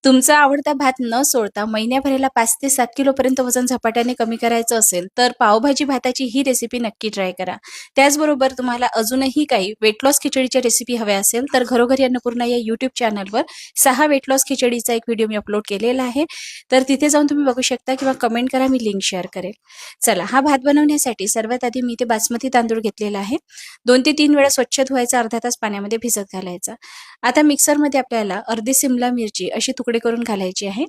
तुमचा आवडता भात न सोडता महिन्याभराला 5 ते 7 किलोपर्यंत वजन झपाट्याने कमी करायचं असेल, तर पावभाजी भाताची ही रेसिपी नक्की ट्राय करा. त्याचबरोबर तुम्हाला अजूनही काही वेट लॉस खिचडीच्या रेसिपी हव्या असेल, तर घरोघरी अन्नपूर्णा या YouTube चॅनलवर 6 वेट लॉस खिचडीचा एक व्हिडिओ मी अपलोड केलेला आहे. तर तिथे जाऊन तुम्ही बघू शकता किंवा कमेंट करा, मी लिंक शेअर करेल. चला, हा भात बनवण्यासाठी सर्वात आधी मी इथे बासमती तांदूळ घेतलेला आहे. 2 ते 3 वेळा स्वच्छ धुवायचा, अर्धा तास पाण्यामध्ये भिजत घालायचा. आता मिक्सरमध्ये आपल्याला अर्धी सिमला मिरची अशी तुकडे करून घालायची आहे.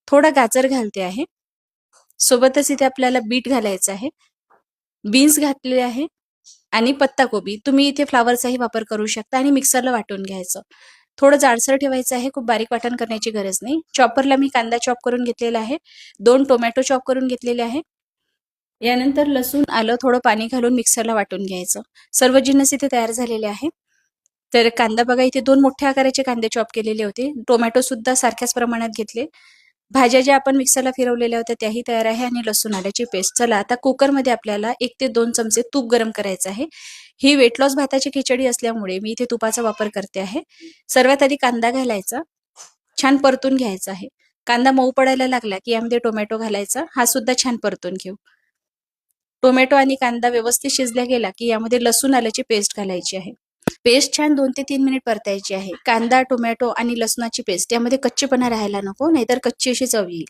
थोडा गाजर घालते आहे. सोबतच इथे आपल्याला बीट घालायचं आहे. बीन्स घातलेले आहे आणि पत्ताकोबी. तुम्ही इथे फ्लावरचाही वापर करू शकता आणि मिक्सरला वाटून घ्यायचं. थोडं जाडसर ठेवायचं आहे, खूप बारीक वाटण करण्याची गरज नाही. चॉपरला मी कांदा चॉप करून घेतलेला आहे. 2 टोमॅटो चॉप करून घेतलेले आहे. यानंतर लसूण, आलं थोडं पाणी घालून मिक्सरला वाटून घ्यायचं. सर्व जिन्नस इथे तयार झालेले आहे. तर कांदा बघा, इथे 2 मोठ्या आकाराचे कांदे चॉप केलेले होते. टोमॅटो सुद्धा सारख्याच प्रमाणात घेतले. भाज्या ज्या आपण मिक्सरला फिरवलेल्या होत्या त्याही तयार आहे आणि लसूण आल्याची पेस्ट. चला, आता कुकरमध्ये आपल्याला 1 ते 2 चमचे तूप गरम करायचं आहे. ही वेट लॉस भाताची खिचडी असल्यामुळे मी इथे तुपाचा वापर करते आहे. सर्वात आधी कांदा घालायचा, छान परतून घ्यायचा आहे. कांदा मऊ पडायला लागला की यामध्ये टोमॅटो घालायचा, हा सुद्धा छान परतून घेऊ. टोमॅटो आणि कांदा व्यवस्थित शिजला गेला की यामध्ये लसूण आल्याची पेस्ट घालायची आहे. पेस्ट छान 2 ते 3 मिनिट परतायची आहे. कांदा, टोमॅटो आणि लसणाची पेस्ट यामध्ये कच्चेपणा राहायला नको, नाहीतर कच्ची अशी चव येईल.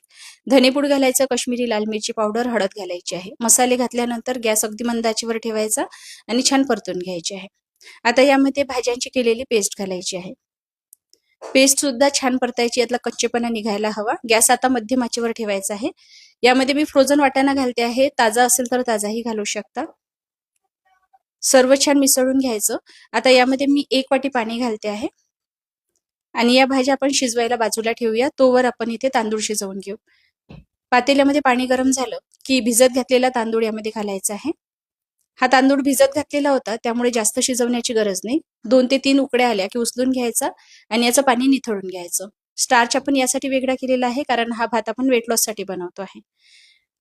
धनेपूड घालायचं, काश्मीरी लाल मिरची पावडर, हळद घालायची आहे. मसाले घातल्यानंतर गॅस अगदी मंद आचेवर ठेवायचा आणि छान परतून घ्यायचे आहे. आता यामध्ये भाज्यांची केलेली पेस्ट घालायची आहे. पेस्ट सुद्धा छान परतायची, यातला कच्चेपणा निघायला हवा. गॅस आता मध्यम आचेवर ठेवायचा आहे. यामध्ये मी फ्रोझन वाटाणा घालते आहे. ताजा असेल तर ताजाही घालू शकता. सर्व छान मिसळून घ्यायचं. आता यामध्ये मी 1 वाटी पाणी घालते आहे आणि या भाज्या आपण शिजवायला बाजूला ठेवूया. तोवर आपण इथे तांदूळ शिजवून घेऊ. पातेल्यामध्ये पाणी गरम झालं की भिजत घातलेला तांदूळ यामध्ये घालायचा आहे. हा तांदूळ भिजत घातलेला होता, त्यामुळे जास्त शिजवण्याची गरज नाही. 2 ते 3 उकड्या आल्या की उचलून घ्यायचा आणि याचं पाणी निथळून घ्यायचं. स्टार्च आपण यासाठी वेगळा केलेला आहे, कारण हा भात आपण वेट लॉस साठी बनवतो आहे.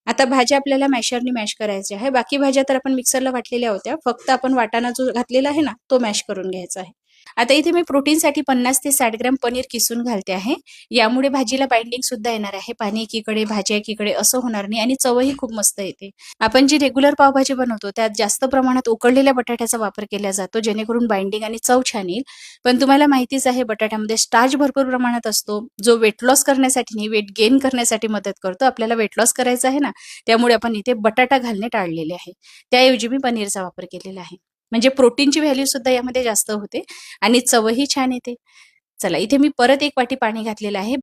आता भाज्या आपल्याला मॅशरनी मॅश करायच्या आहे. बाकी भाज्या तर आपण मिक्सरला वाटलेल्या होत्या. फक्त आपण वाटाणा जो घातलेला आहे ना, तो मॅश करून घ्यायचा आहे. आता इथे मी प्रोटीनसाठी 50 ते 60 ग्रॅम पनीर किसून घालते आहे. यामुळे भाजीला बाइंडिंग सुद्धा येणार आहे. पाणी एकीकडे, भाज्या एकीकडे असं होणार नाही आणि चवही खूप मस्त येते. आपण जी रेग्युलर पावभाजी बनवतो त्यात जास्त प्रमाणात उकडलेल्या बटाट्याचा वापर केला जातो, जेणेकरून बाइंडिंग आणि चव छान येईल. पण तुम्हाला माहितीच आहे, बटाट्यामध्ये स्टार्च भरपूर प्रमाणात असतो, जो वेट लॉस करण्यासाठी नाही, वेट गेन करण्यासाठी मदत करतो. आपल्याला वेट लॉस करायचं आहे ना, त्यामुळे आपण इथे बटाटा घालणे टाळलेले आहे. त्याऐवजी मी पनीरचा वापर केलेला आहे. म्हणजे प्रोटीनची व्हॅल्यू सुद्धा यामध्ये जास्त होते आणि चवही छान येते. चला, इथे मी परत 1 वाटी पाणी घातलेलं आहे.